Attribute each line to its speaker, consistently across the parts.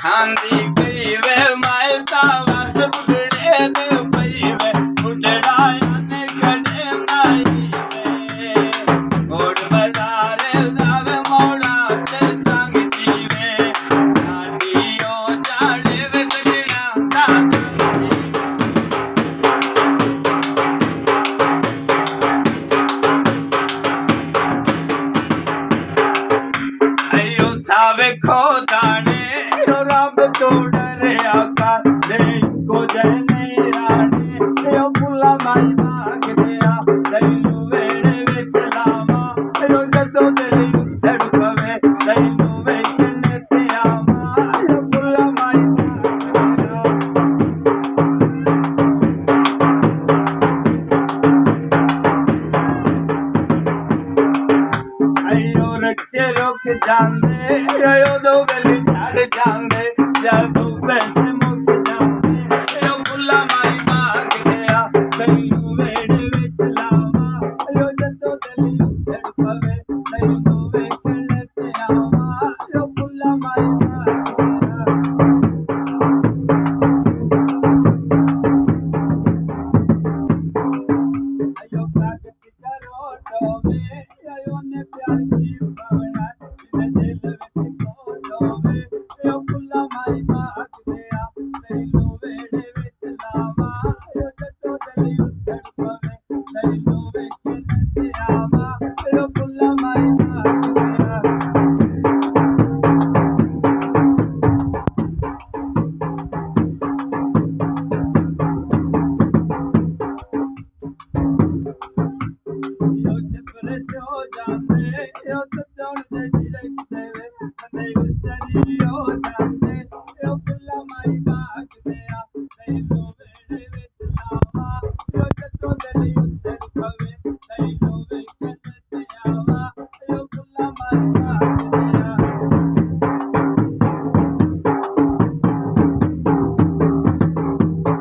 Speaker 1: खांदी गई वे मायता वास बुढ़ड़े दे पई वे बुढ़ड़ा ने खड़े नाई वे गोड़ बाजार जावे मोड़ा ते तंग जीवे नाडियो जाड़े वे सजना अयो सावे खो दाने रब तो डरे आकार दे को जने राने यो पुला माई भाग दिया दैलू वेड़े विच लावा यो जदो दिली सड़कवे दैलू वेचने ते आवा यो पुला माई अयो रच्चे रुक जांदे यो दो गली छाड़ जांदे जदू पैसे मुक जांदे यो पुला माई भाग गया दैलू वेड़े विच लावा यो जदो दिली सड़कवे दैलू वेचने ते आवा यो पुला माई भाग गया अयो कागज करो डोबे अयो ने प्यार की भावना दिल विच खोलोवे यो पुला माई भाग गया दैलू वेड़े विच लावा यो जदो दिली सड़कवे दैलू वेचने ते आवा यो पुला माई भाग गया यो छिपरे जो जाने यो तो चौड़ दे जिरक देवे कदे विस्तरी यो जाने यो पुला माई भाग गया दैलू वेड़े विच लावा यो जदो दिली सड़कवे दैलू वेचने ते आवा यो पुला माई भाग गया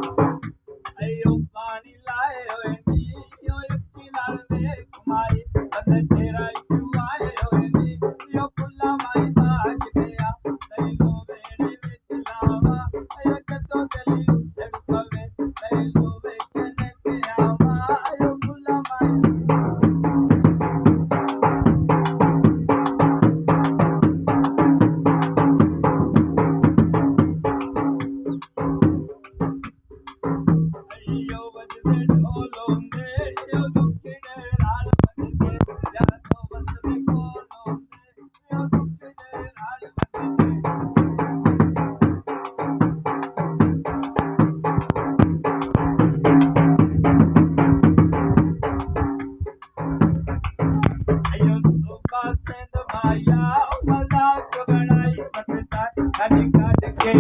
Speaker 1: अयो पानी लाए होए नी यो इक्की नाल वेख माई अते तेरा क्यों आए होए नी यो पुला माई भाग गया दैलू वेड़े विच लावा अयो जदो दिली सड़कवे दैलू वेचने ते आवा अयो पुला माई अयो बजदे ढोलोंदे यो दुखड़े राल बजदे जादो बसदे कोलोंदे यो दुखड़े राल बजदे अयो सुबह से दबाया मजाक बनाई बटता कनी काट के